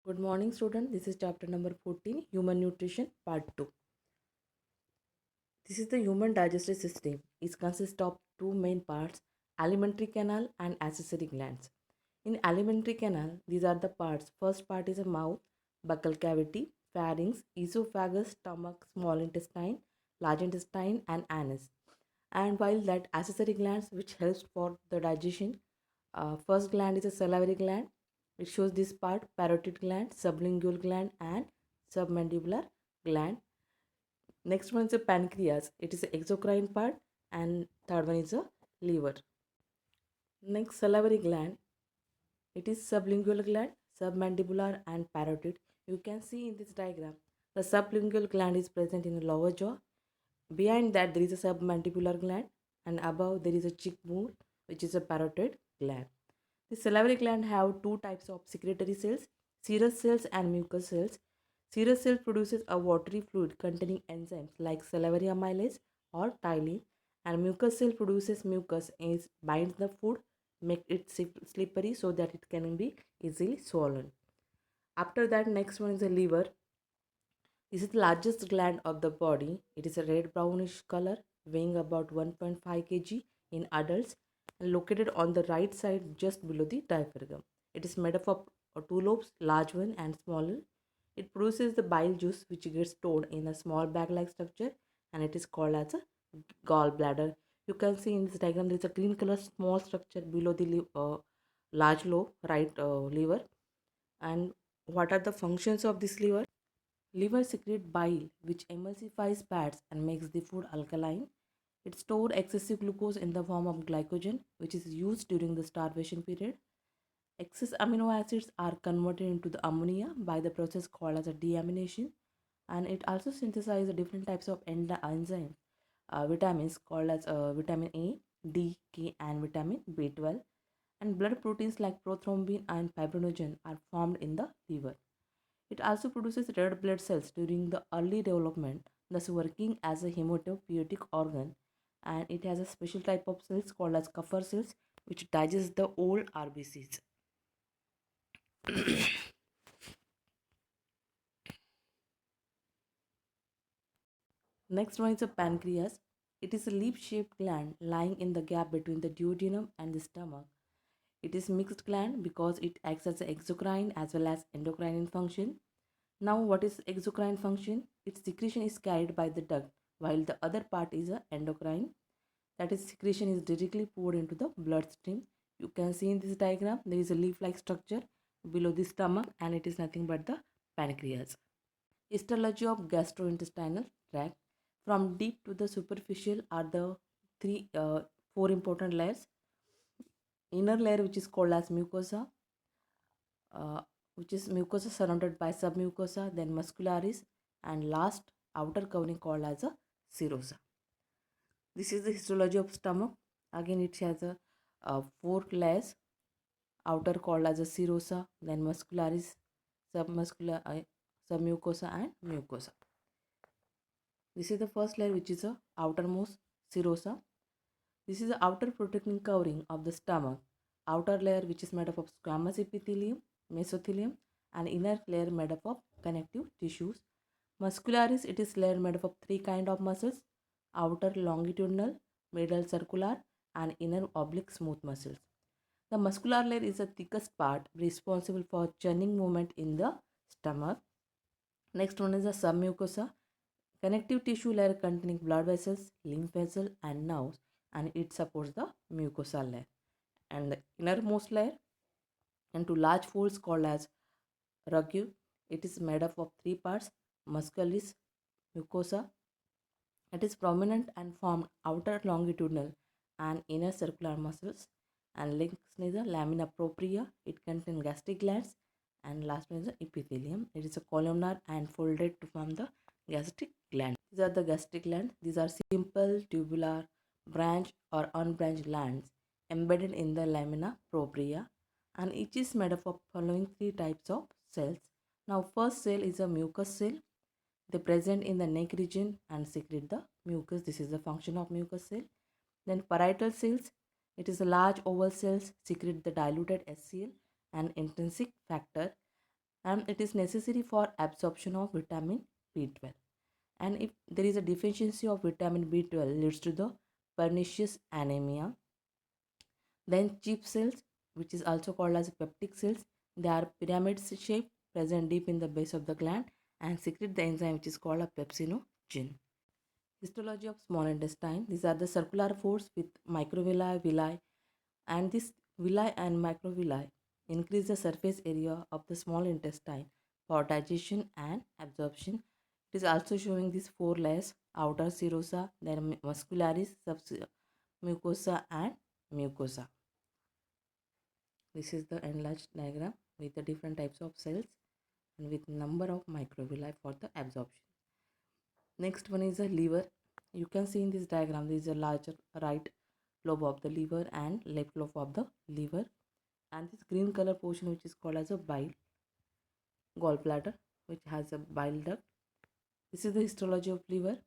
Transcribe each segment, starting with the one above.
Good morning, student. This is chapter number 14, Human Nutrition, Part 2. This is the human digestive system. It consists of two main parts, alimentary canal and accessory glands. In alimentary canal, these are the parts. First part is a mouth, buccal cavity, pharynx, esophagus, stomach, small intestine, large intestine, and anus. And while that accessory glands, which helps for the digestion, first gland is a salivary gland. It shows this part: parotid gland, sublingual gland, and submandibular gland. Next one is a pancreas. It is the exocrine part, and third one is a liver. Next, salivary gland. It is sublingual gland, submandibular, and parotid. You can see in this diagram the sublingual gland is present in the lower jaw. Behind that there is a submandibular gland, and above there is a cheekbone, which is a parotid gland. The salivary gland have two types of secretory cells, serous cells and mucous cells. Serous cell produces a watery fluid containing enzymes like salivary amylase or ptyalin, and mucous cell produces mucus. It binds the food, make it slippery so that it can be easily swollen. After that, next one is the liver. This is the largest gland of the body. It is a red brownish color, weighing about 1.5 kg in adults and located on the right side just below the diaphragm. It is made up of two lobes, large one and smaller. It produces the bile juice which gets stored in a small bag-like structure, and it is called as a gallbladder. You can see in this diagram there is a green color small structure below the large lobe, right liver. And what are the functions of this liver? Liver secretes bile, which emulsifies fats and makes the food alkaline. It stores excessive glucose in the form of glycogen, which is used during the starvation period. Excess amino acids are converted into the ammonia by the process called as a deamination, and it also synthesizes different types of enzymes, vitamins called as vitamin A, D, K, and vitamin B12. And blood proteins like prothrombin and fibrinogen are formed in the liver. It also produces red blood cells during the early development, thus working as a hematopoietic organ. And it has a special type of cells called as Kupffer cells, which digest the old RBCs. Next one is a pancreas. It is a leaf-shaped gland lying in the gap between the duodenum and the stomach. It is mixed gland because it acts as an exocrine as well as endocrine in function. Now, what is exocrine function? Its secretion is carried by the duct, while the other part is a endocrine. That is, secretion is directly poured into the bloodstream. You can see in this diagram there is a leaf-like structure below the stomach, and it is nothing but the pancreas. Histology of gastrointestinal tract. From deep to the superficial are the four important layers. Inner layer, which is called as mucosa, uh, which is mucosa surrounded by submucosa, then muscularis, and last outer covering called as a serosa. This is the histology of stomach. Again, it has a four layers: outer called as a serosa, then muscularis, submuscular, submucosa, and mucosa. This is the first layer, which is a outermost serosa. This is the outer protecting covering of the stomach. Outer layer, which is made up of squamous epithelium, mesothelium, and inner layer made up of connective tissues. Muscularis, it is layer made up of three kind of muscles: outer longitudinal, middle circular, and inner oblique smooth muscles. The muscular layer is the thickest part responsible for churning movement in the stomach. Next one is the submucosa, connective tissue layer containing blood vessels, lymph vessels, and nerves, and it supports the mucosal layer. And the innermost layer into large folds called as rugule. It is made up of three parts: musculus, mucosa. It is prominent and formed outer longitudinal and inner circular muscles, and links is the lamina propria. It contains gastric glands, and last one is the epithelium. It is a columnar and folded to form the gastric gland. These are the gastric glands. These are simple tubular branch or unbranched glands embedded in the lamina propria, and each is made up of following three types of cells. Now, first cell is a mucus cell. They present in the neck region and secrete the mucus. This is the function of mucus cell. Then parietal cells. It is a large oval cells secrete the diluted HCl and intrinsic factor. and it is necessary for absorption of vitamin B12. And if there is a deficiency of vitamin B12 leads to the pernicious anemia. Then chip cells, which is also called as peptic cells, they are pyramid shaped, present deep in the base of the gland and secrete the enzyme which is called a pepsinogen. Histology of small intestine. These are the circular pores with microvilli, villi, and this villi and microvilli increase the surface area of the small intestine for digestion and absorption. It is also showing these four layers: outer serosa, then muscularis, submucosa, and mucosa. This is the enlarged diagram with the different types of cells and with number of microvilli for the absorption. Next one is a liver. You can see in this diagram there is a larger right lobe of the liver and left lobe of the liver, and this green color portion which is called as a bile gallbladder, which has a bile duct. This is the histology of liver.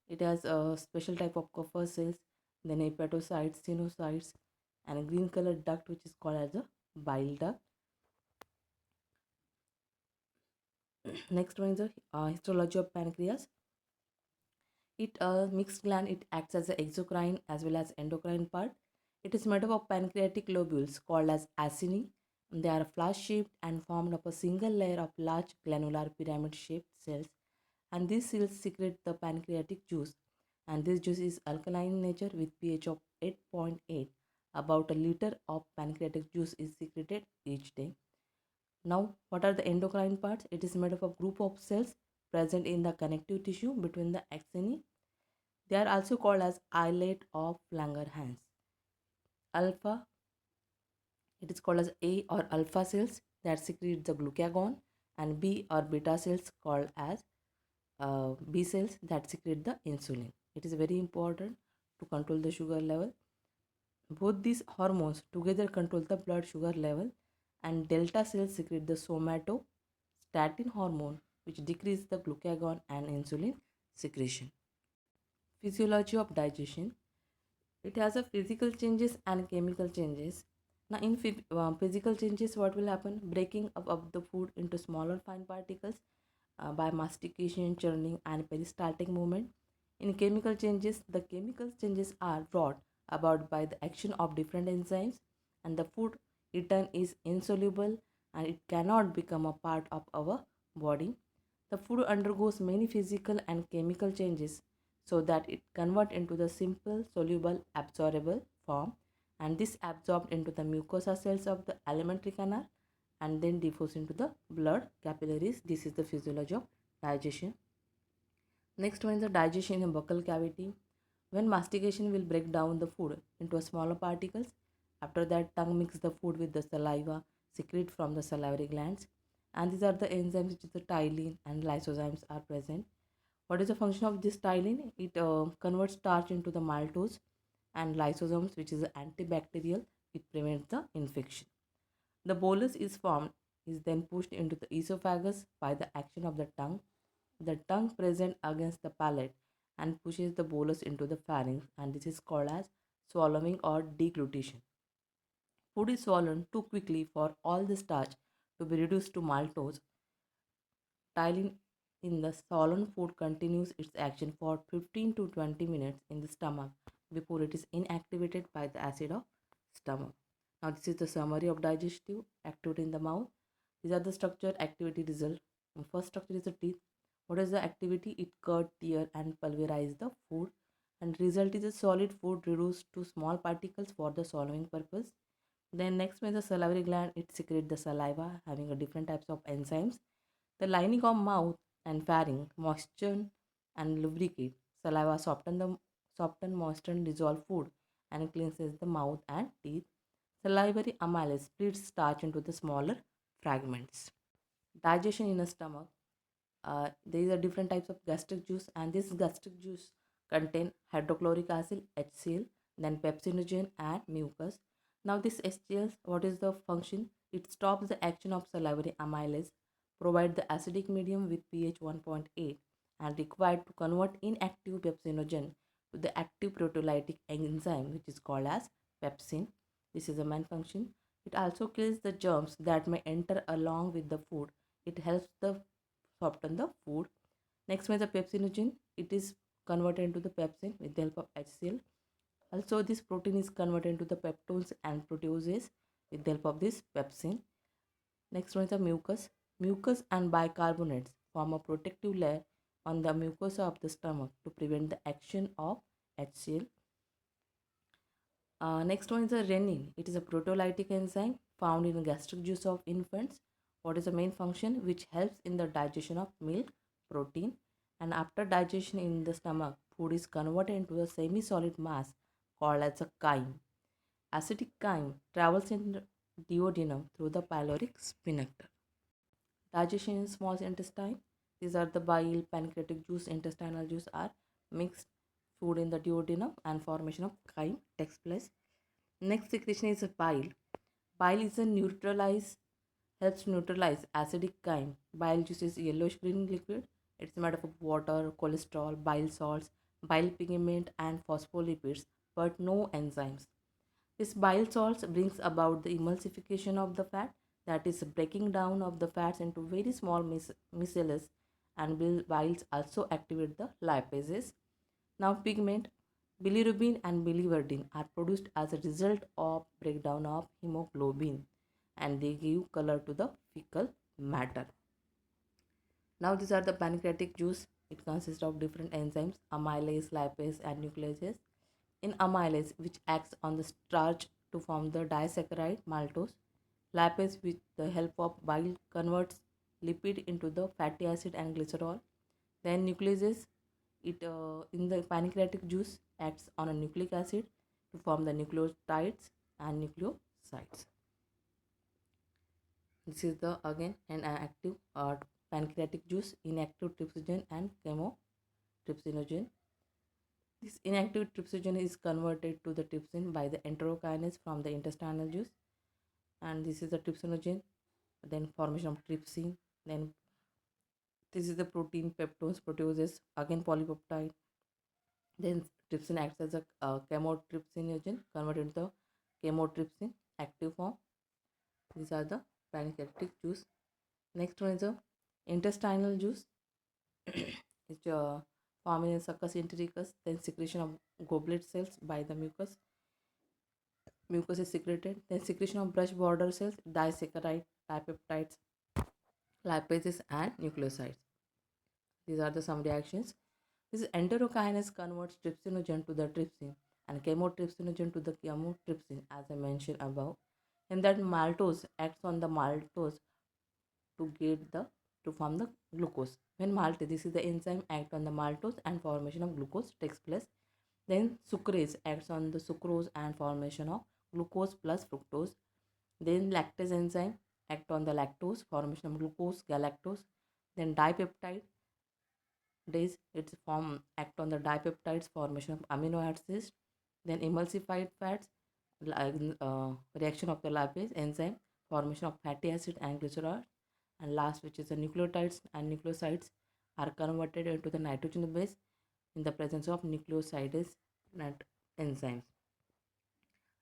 It has a special type of Kupffer cells, then hepatocytes, sinusoids, and a green colored duct which is called as a bile duct. Next one is the histology of pancreas. It mixed gland. It acts as an exocrine as well as endocrine part. It is made up of pancreatic lobules called as acini. They are flask shaped and formed of a single layer of large granular pyramid shaped cells, and these cells secrete the pancreatic juice, and this juice is alkaline in nature with pH of 8.8. About a liter of pancreatic juice is secreted each day. Now, what are the endocrine parts? It is made up of a group of cells present in the connective tissue between the axini. They are also called as islet of Langerhans. Alpha, it is called as A or alpha cells that secrete the glucagon, and B or beta cells called as B cells that secrete the insulin. It is very important to control the sugar level. Both these hormones together control the blood sugar level, and delta cells secrete the somatostatin hormone, which decreases the glucagon and insulin secretion. Physiology of digestion. It has a physical changes and chemical changes. Now, in physical changes, what will happen? Breaking up of the food into smaller fine particles by mastication, churning, and peristaltic movement. In chemical changes, the chemical changes are brought about by the action of different enzymes, and the food eaten is insoluble and it cannot become a part of our body. The food undergoes many physical and chemical changes so that it convert into the simple soluble absorbable form, and this absorbed into the mucosa cells of the alimentary canal and then diffuse into the blood capillaries. This is the physiology of digestion. Next one is the digestion in buccal cavity. When mastication will break down the food into smaller particles, after that tongue mix the food with the saliva secrete from the salivary glands, and these are the enzymes which is the ptyalin and lysozymes are present. What is the function of this ptyalin? It converts starch into the maltose, and lysosomes, which is antibacterial, it prevents the infection. The bolus is formed, is then pushed into the esophagus by the action of the tongue. The tongue present against the palate and pushes the bolus into the pharynx, and this is called as swallowing or deglutition. Food is swallowed too quickly for all the starch to be reduced to maltose. Ptyalin in the swollen food continues its action for 15 to 20 minutes in the stomach before it is inactivated by the acid of stomach. Now, this is the summary of digestive activity in the mouth. These are the structure, activity, result. First structure is the teeth. What is the activity? It cut, tear, and pulverize the food. And result is a solid food reduced to small particles for the swallowing purpose. Then next one is the salivary gland. It secretes the saliva, having a different types of enzymes. The lining of mouth and pharynx moisten and lubricate. Saliva soften, moisten, dissolve food and cleanses the mouth and teeth. Salivary amylase splits starch into the smaller fragments. Digestion in the stomach. There are different types of gastric juice, and this gastric juice contain hydrochloric acid HCl, then pepsinogen and mucus. Now this HCl, what is the function? It stops the action of salivary amylase, provide the acidic medium with pH 1.8, and required to convert inactive pepsinogen to the active proteolytic enzyme which is called as pepsin. This is the main function. It also kills the germs that may enter along with the food It helps the soften the food. Next one is the pepsinogen. It is converted into the pepsin with the help of HCl. Also, this protein is converted into the peptones and proteases with the help of this pepsin. Next one is the mucus. Mucus and bicarbonates form a protective layer on the mucosa of the stomach to prevent the action of HCl. Next one is the renin. It is a proteolytic enzyme found in the gastric juice of infants. What is the main function? Which helps in the digestion of milk protein. And after digestion in the stomach, food is converted into a semi-solid mass called as a chyme. Acidic chyme travels in the duodenum through the pyloric sphincter. Digestion in small intestine. These are the bile, pancreatic juice, intestinal juice are mixed food in the duodenum and formation of chyme takes place. Next secretion is bile. Bile is a helps neutralize acidic chyme. Bile juice is yellowish green liquid. It's made up of water, cholesterol, bile salts, bile pigment and phospholipids, but no enzymes. This bile salts brings about the emulsification of the fat, that is breaking down of the fats into very small micelles, and biles also activate the lipases. Now pigment, bilirubin and biliverdin are produced as a result of breakdown of hemoglobin, and they give color to the fecal matter. Now these are the pancreatic juice. It consists of different enzymes, amylase, lipase and nucleases. In amylase, which acts on the starch to form the disaccharide maltose, lipase with the help of bile converts lipid into the fatty acid and glycerol. Then nucleases, it in the pancreatic juice acts on a nucleic acid to form the nucleotides and nucleosides. This is the again an active pancreatic juice, inactive trypsinogen and chemotrypsinogen. This inactive trypsinogen is converted to the trypsin by the enterokinase from the intestinal juice, and this is the trypsinogen. Then formation of trypsin. Then this is the protein peptones, proteases, again polypeptide. Then trypsin acts as a chemotrypsinogen, converted to the chemotrypsin active form. These are the pancreatic juice. Next one is the intestinal juice. It's formed in succus entericus, then secretion of goblet cells by the mucus. Mucus is secreted, then secretion of brush border cells, disaccharide, dipeptides, lipases, and nucleosides. These are the some reactions. This enterokinase converts trypsinogen to the trypsin and chemotrypsinogen to the chemotrypsin, as I mentioned above. And that maltose acts on the maltose to get the to form the glucose. When maltase, this is the enzyme, act on the maltose and formation of glucose takes place. Then sucrase acts on the sucrose and formation of glucose plus fructose. Then lactase enzyme act on the lactose, formation of glucose, galactose. Then dipeptide days, its form act on the dipeptides, formation of amino acids. Then emulsified fats, reaction of the lipase enzyme, formation of fatty acid and glycerol. And last, which is the nucleotides and nucleosides, are converted into the nitrogen base in the presence of nucleosidase enzymes.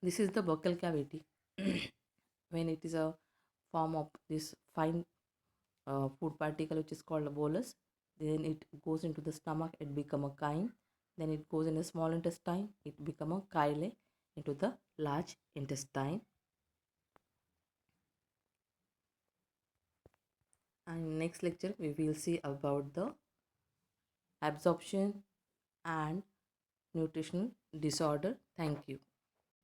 This is the buccal cavity. When it is a form of this fine food particle which is called a bolus, then it goes into the stomach, it become a chyme. Then it goes in the small intestine, it become a chyle into the large intestine. And next lecture we will see about the absorption and nutritional disorder. Thank you.